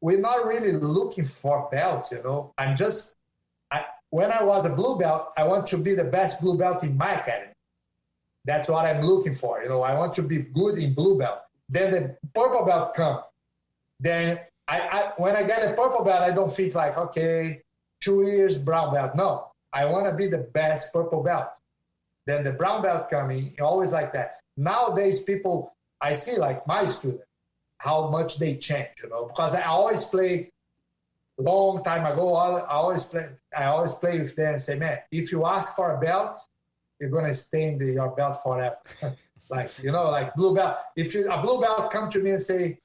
We're not really looking for belt, when I was a blue belt, I want to be the best blue belt in my academy. That's what I'm looking for. I want to be good in blue belt. Then the purple belt come. Then when I get a purple belt, I don't think like, okay, 2 years brown belt. No, I want to be the best purple belt. Then the brown belt coming, always like that. Nowadays, people, I see like my student, how much they change, because I always play. Long time ago, I always play with them and say, man, if you ask for a belt, you're gonna stay in your belt forever. Like, like blue belt. If a blue belt come to me and say,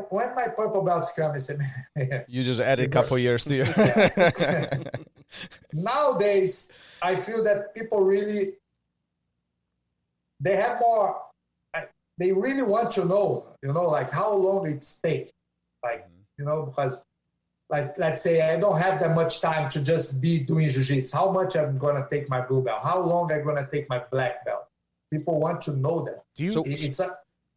when my purple belts come, I say, you just added a couple years to you. Nowadays, I feel that people really, they have more, they really want to know, like how long it takes. Like, because like, let's say I don't have that much time to just be doing jiu-jitsu. How much I'm going to take my blue belt? How long I'm going to take my black belt? People want to know that.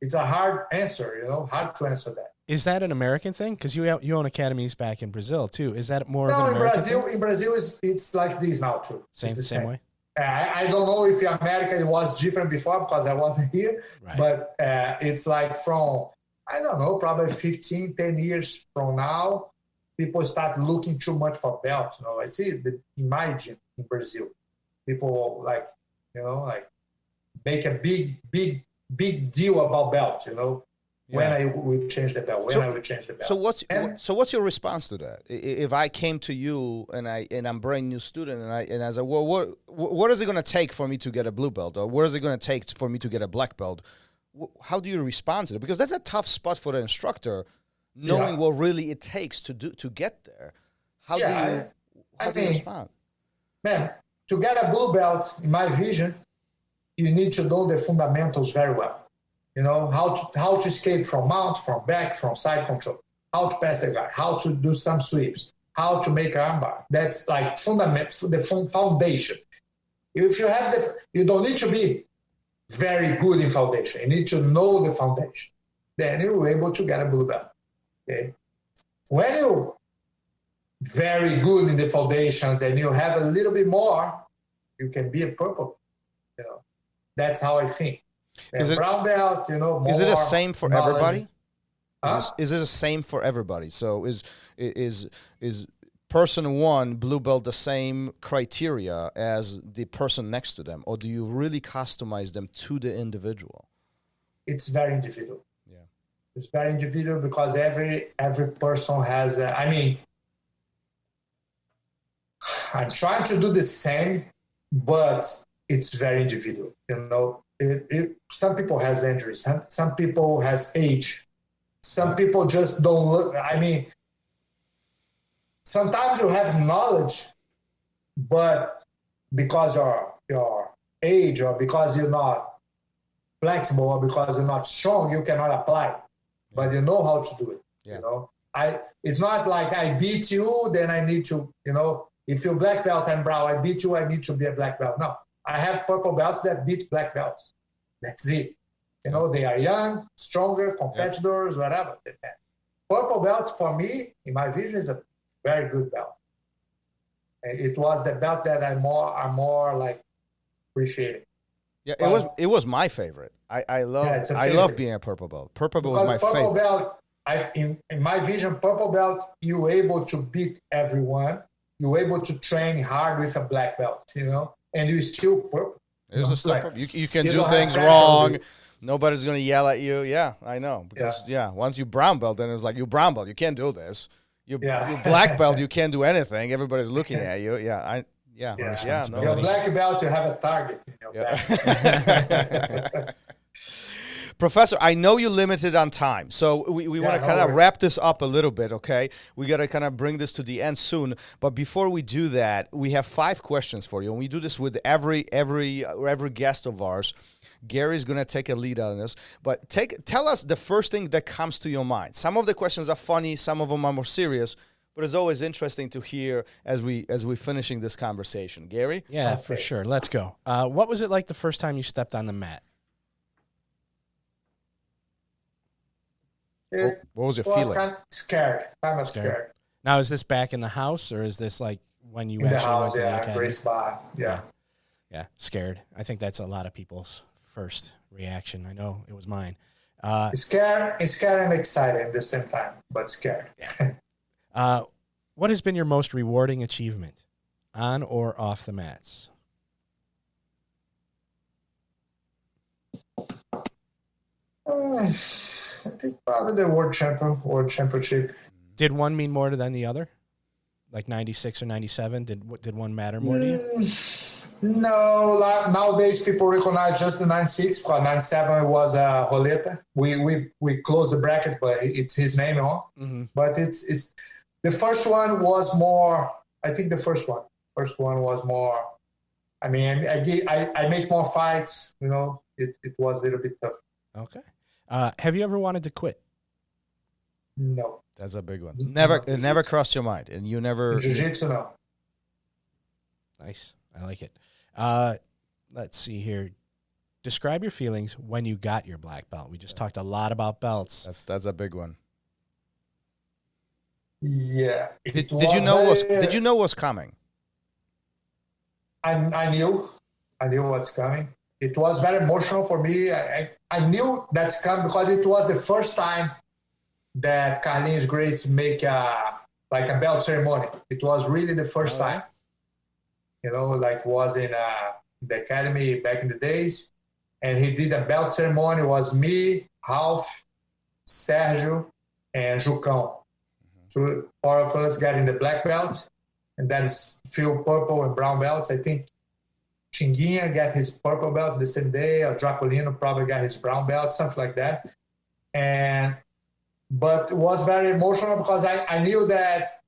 It's a hard answer, hard to answer that. Is that an American thing? Because you own academies back in Brazil too. Is that more of an American thing? In Brazil, it's like this now too. Same way. I don't know if in America it was different before because I wasn't here, right. But it's like from, I don't know, probably 10 years from now, people start looking too much for belts. I see in my gym in Brazil, people like, make a big deal about belts, when I will change the belt, I will change the belt. So what's your response to that? If I came to you and I'm a brand new student and I said, well, what is it going to take for me to get a blue belt, or what is it going to take for me to get a black belt? How do you respond to it? Because that's a tough spot for the instructor, knowing what really it takes to get there. How do you respond? Man, to get a blue belt, in my vision, you need to know the fundamentals very well. How to escape from mount, from back, from side control, how to pass the guard, how to do some sweeps, how to make an armbar. That's like the foundation. If you have you don't need to be very good in foundation. You need to know the foundation. Then you're able to get a blue belt. Okay. When you're very good in the foundations and you have a little bit more, you can be a purple. That's how I think. Is it brown belt? More is it the same for knowledge. everybody? Huh? Is it the same for everybody? So is person one blue belt the same criteria as the person next to them, or do you really customize them to the individual? It's very individual. Yeah, it's very individual because every person has. I'm trying to do the same, but it's very individual. Some people has injuries. Some people has age. Some people just don't look. Sometimes you have knowledge, but because your age or because you're not flexible or because you're not strong, you cannot apply. But you know how to do it. Yeah. It's not like I beat you, then I need to. If you're black belt and brown, I beat you, I need to be a black belt. No. I have purple belts that beat black belts. That's it. They are young, stronger, competitors, whatever. Purple belt, for me, in my vision, is a very good belt. And it was the belt that I'm more like appreciating. Yeah, it was my favorite. I love being a purple belt. Purple belt was my favorite. Purple belt, in my vision, purple belt, you're able to beat everyone. You're able to train hard with a black belt, and you still purple. You can do things wrong. Nobody's going to yell at you. Yeah, I know. Because, once you brown belt, then it's like, you brown belt, you can't do this. You black belt, you can't do anything. Everybody's looking at you. Yeah. Your black belt, you have a target in your back. Professor, I know you're limited on time, so we want to kind of wrap this up a little bit, okay? We got to kind of bring this to the end soon, but before we do that, we have 5 questions for you, and we do this with every guest of ours. Gary's going to take a lead on this, but tell us the first thing that comes to your mind. Some of the questions are funny, some of them are more serious, but it's always interesting to hear as we finishing this conversation. Gary? Yeah, for sure. Let's go. What was it like the first time you stepped on the mat? What was your feeling? Kind of scared. Scared. Now, is this back in the house, or is this like when you in actually house, went to the academy? Grace bar. Yeah, scared. I think that's a lot of people's first reaction. I know it was mine. Scared and excited at the same time, but scared. Yeah. What has been your most rewarding achievement, on or off the mats? I think probably the world championship. Did one mean more than the other? Like 96 or 97? Did one matter more to you? No, nowadays people recognize just the 96 because 97 was Roleta. We closed the bracket, but it's his name on. Mm-hmm. But it's the first one was more. I think the first one was more. I mean, I make more fights. You know, it was a little bit tough. Okay. Have you ever wanted to quit? No. That's a big one. It never crossed your mind, and you never. Jiu-jitsu, no. Nice. I like it. Let's see here. Describe your feelings when you got your black belt. We just talked a lot about belts. That's a big one. Yeah. Did you know what's coming? I knew what's coming. It was very emotional for me. I knew that's coming because it was the first time that Carlinhos Gracie make a belt ceremony. It was really the first time. You know, like was in the academy back in the days. And he did a belt ceremony. It was me, Ralph, Sergio, and Jucão. So all of us got in the black belt. And that's few purple and brown belts. I think Chinguinha got his purple belt the same day, or Draculino probably got his brown belt, something like that. But it was very emotional because I knew that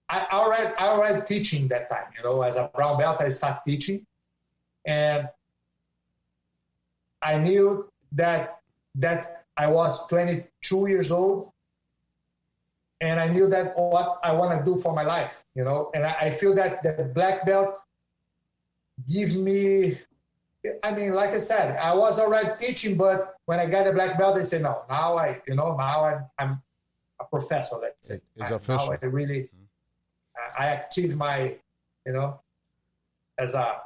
I already teaching that time. You know, as a brown belt, I started teaching. And I knew that I was 22 years old. And I knew that what I want to do for my life, you know. And I feel that the black belt gives me, I mean, like I said, I was already teaching, but when I got the black belt, they say, no, now I'm a professor, let's say. It's official. Now I achieved my, you know,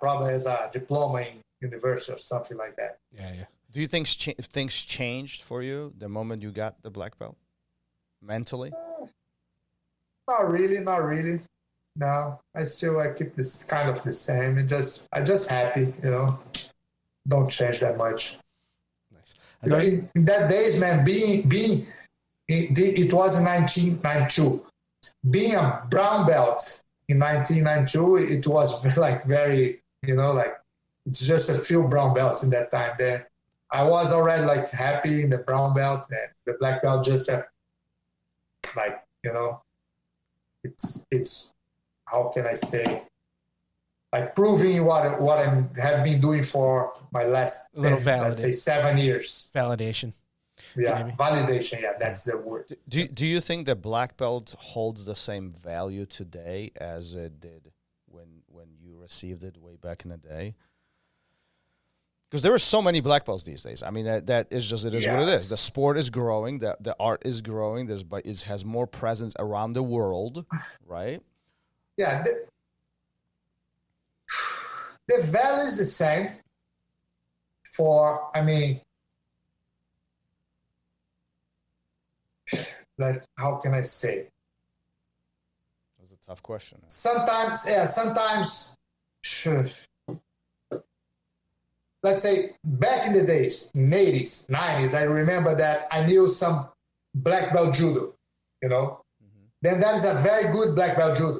probably as a diploma in university or something like that. Yeah. Do you think things changed for you the moment you got the black belt? Mentally? Not really. No, I keep this kind of the same. I'm just happy, you know. Don't change that much. Nice. In that days, man, it was in 1992. Being a brown belt in 1992, it was like very, you know, like it's just a few brown belts in that time. Then I was already like happy in the brown belt, and the black belt just like, you know, it's how can I say, like proving what I have been doing for my last, let's say 7 years. Validation. Yeah, maybe. Validation. Yeah, that's the word. Do you think the black belt holds the same value today as it did when you received it way back in the day? Because there are so many black belts these days. I mean, that is just, it is what it is. The sport is growing. The art is growing. It has more presence around the world, right? Yeah. The value is the same for, I mean, like, how can I say? That's a tough question. Sometimes, sure. Let's say back in the days, in 80s, 90s, I remember that I knew some black belt judo, you know. Mm-hmm. Then that is a very good black belt judo.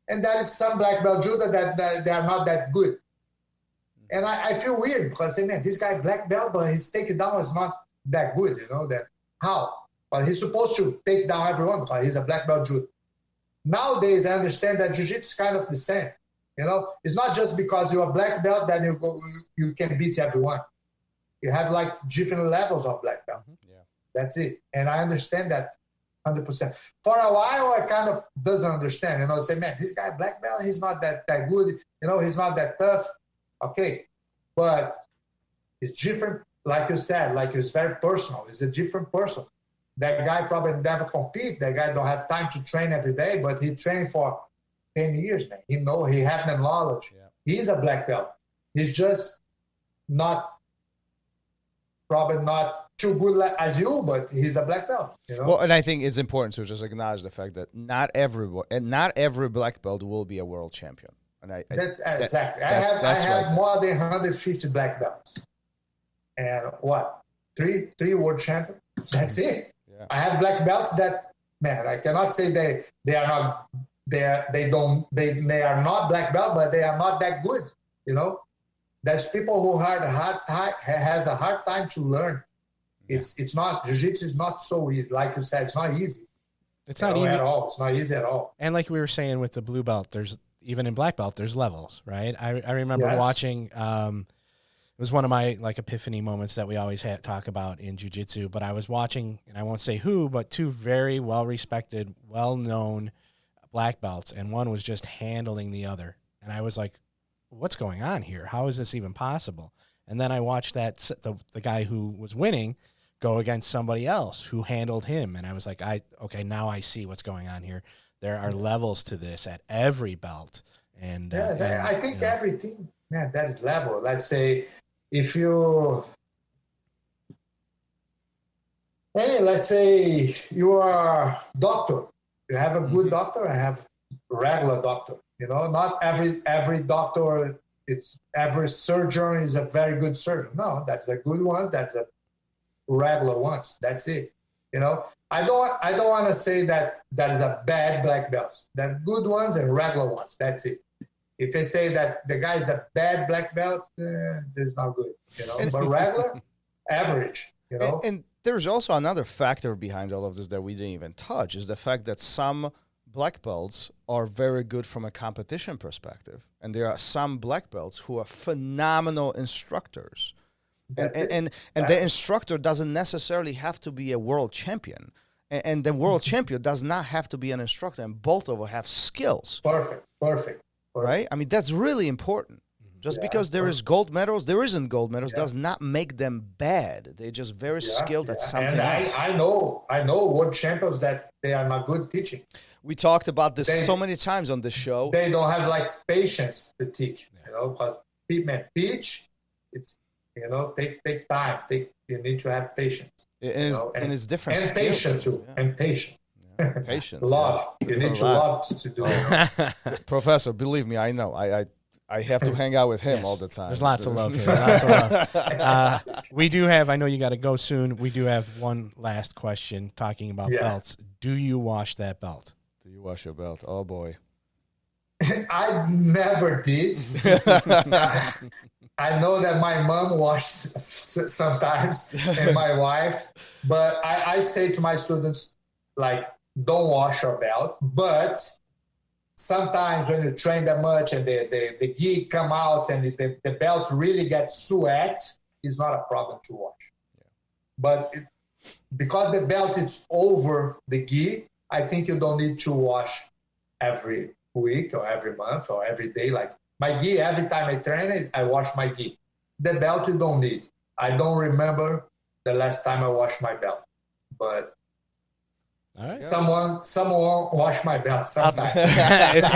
And there is some black belt judo that they are not that good. Mm-hmm. And I feel weird because I say, man, this guy black belt, but his takedown is not that good, you know. That how? But he's supposed to take down everyone because he's a black belt judo. Nowadays, I understand that jiu-jitsu is kind of the same. You know, it's not just because you're a black belt that you can beat everyone. You have like different levels of black belt. Yeah, that's it. And I understand that 100%. For a while, I kind of doesn't understand. You know, say, man, this guy black belt, he's not that good. You know, he's not that tough. Okay, but it's different. Like you said, like it's very personal. It's a different person. That guy probably never compete. That guy don't have time to train every day, but he trained for 10 years, man. He has the knowledge. Yeah. He's a black belt. He's just probably not too good as you, but he's a black belt. You know? Well, and I think it's important to just acknowledge the fact that not every black belt will be a world champion. And exactly. I have more than 150 black belts, and three world champions. That's it. Yeah. I have black belts that, man, I cannot say they are not. They are not black belt, but they are not that good. You know, there's people who has a hard time to learn. It's not, jiu-jitsu is not so easy. Like you said, it's not easy. It's not easy at all. It's not easy at all. And like we were saying with the blue belt, there's even in black belt, there's levels, right? I remember watching, it was one of my like epiphany moments that we always talk about in jiu-jitsu, but I was watching, and I won't say who, but two very well-respected, well-known black belts, and one was just handling the other. And I was like, what's going on here? How is this even possible? And then I watched the guy who was winning go against somebody else who handled him. And I was like, okay, now I see what's going on here. There are levels to this at every belt. And I think everything, that is level. Let's say if you, let's say you are a doctor, you have a good doctor, I have a regular doctor. You know, not every doctor, every surgeon is a very good surgeon. No, that's a good ones. That's a regular ones. That's it. You know, I don't want to say that is a bad black belts. They're good ones and regular ones. That's it. If I say that the guy is a bad black belt, it's not good. You know, but regular, average. You know, and there's also another factor behind all of this that we didn't even touch, is the fact that some black belts are very good from a competition perspective, and there are some black belts who are phenomenal instructors. And the instructor doesn't necessarily have to be a world champion, and the world champion does not have to be an instructor, and both of them have skills. Perfect. Right? I mean, that's really important. Just because there is gold medals, there isn't gold medals, does not make them bad. They're just very skilled at something else. I know world champions that they are not good teaching. We talked about this so many times on this show. They don't have like patience to teach, you know, because people teach, it's, you know, take time. You need to have patience. And it's different. And patience too. Yeah. And patience. Yeah. Patience. Love. You need to love to do it. Professor, believe me, I know. I have to hang out with him all the time. There's lots of love here. Lots of love. We do have, I know you got to go soon. We do have one last question talking about belts. Do you wash that belt? Do you wash your belt? Oh, boy. I never did. I know that my mom washes sometimes and my wife, but I say to my students, like, don't wash your belt. But sometimes when you train that much and the gi come out and the belt really gets sweat, it's not a problem to wash. Yeah. But because the belt is over the gi, I think you don't need to wash every week or every month or every day. Like my gi, every time I train it, I wash my gi. The belt you don't need. I don't remember the last time I washed my belt, but all right. Someone washed my belt sometime. It's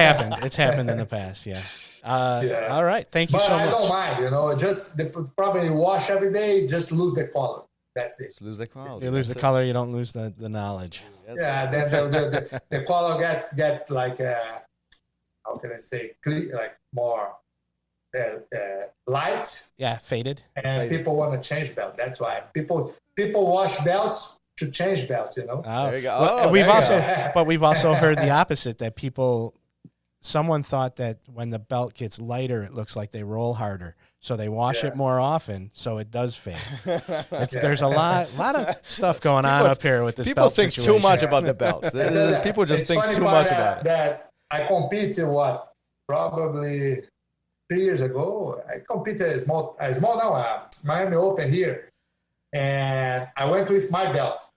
happened in the past. Yeah. All right. Thank you so much. But I don't mind, you know, just probably wash every day, just lose the color. That's it. Just lose the quality. You lose the color, you don't lose the knowledge. Then the color get like, how can I say, like more light. Yeah, faded. And people want to change belt. That's why people wash belts to change belts, you know. Oh, there you go. Well, we've also heard the opposite, that someone thought that when the belt gets lighter, it looks like they roll harder. So they wash it more often, so it does fade. There's a lot of stuff going on up here with this belt situation. People think too much about the belts. People just think too much about it. That I competed, probably 3 years ago. I competed at small now, Miami Open here. And I went with my belt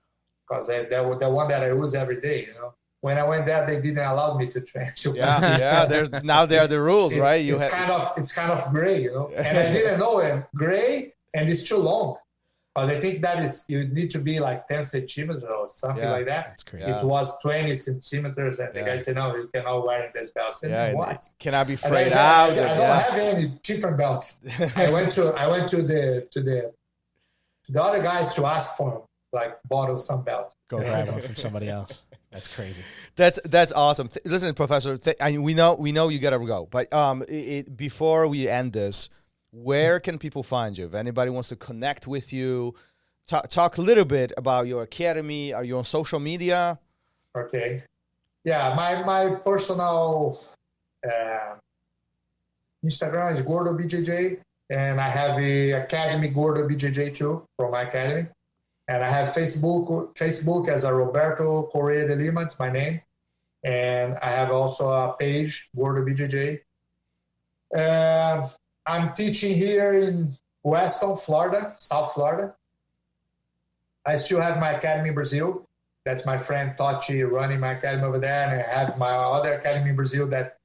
because that was the one that I use every day, you know. When I went there, they didn't allow me to train. There are the rules, right? It's kind of gray, you know. And I didn't know it. Gray, and it's too long. But I think you need to be like 10 centimeters or something like that. That's crazy. It was 20 centimeters, and the guy said, "No, you cannot wear this belt." I said, what? Cannot be frayed out. I don't have any different belts. I went to the other guys to ask for borrow some belts. Go grab them from somebody else. That's crazy. That's awesome. Listen, Professor, we know you gotta go, but before we end this, where can people find you? If anybody wants to connect with you, talk a little bit about your academy. Are you on social media? Okay. Yeah, my personal Instagram is Gordo BJJ, and I have a Academy Gordo BJJ too from my academy. And I have Facebook as a Roberto Correa de Lima, it's my name. And I have also a page, Gordo BJJ. I'm teaching here in Weston, Florida, South Florida. I still have my academy in Brazil. That's my friend Totti running my academy over there. And I have my other academy in Brazil that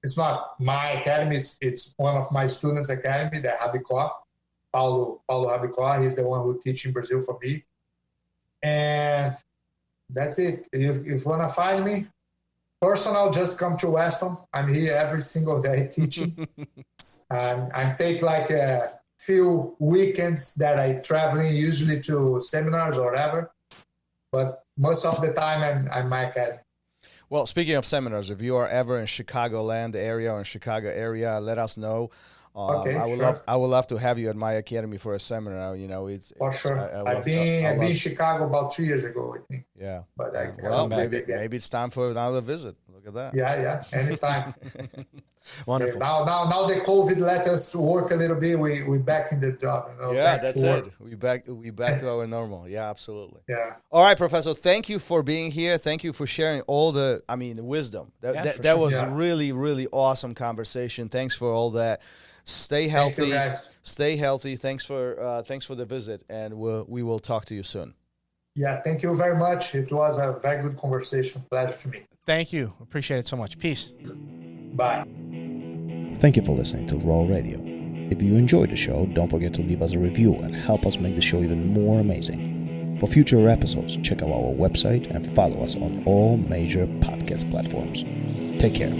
it's not my academy, it's one of my students' academy, the Rabicó. Paulo Rabicó, he's the one who teaches in Brazil for me. And that's it. If you want to find me, personal, just come to Weston. I'm here every single day teaching. I take like a few weekends that I traveling, usually to seminars or whatever. But most of the time, I'm my academy. Well, speaking of seminars, if you are ever in Chicagoland area or in Chicago area, let us know. Okay, I would love to have you at my academy for a seminar. You know, for sure. I've been in Chicago about 3 years ago, I think. Yeah. But maybe it's time for another visit. Look at that. Yeah, anytime. Wonderful. Now the COVID let us work a little bit. We back in the job. Yeah, that's it. We back to our normal. Yeah, absolutely. Yeah. All right, Professor. Thank you for being here. Thank you for sharing all the wisdom. That was really, really awesome conversation. Thanks for all that. Stay healthy. Thank you, guys. Stay healthy. Thanks for the visit, and we will talk to you soon. Yeah, thank you very much. It was a very good conversation. Pleasure to me. Thank you. Appreciate it so much. Peace. Bye. Thank you for listening to Raw Radio. If you enjoyed the show, don't forget to leave us a review and help us make the show even more amazing. For future episodes, check out our website and follow us on all major podcast platforms. Take care.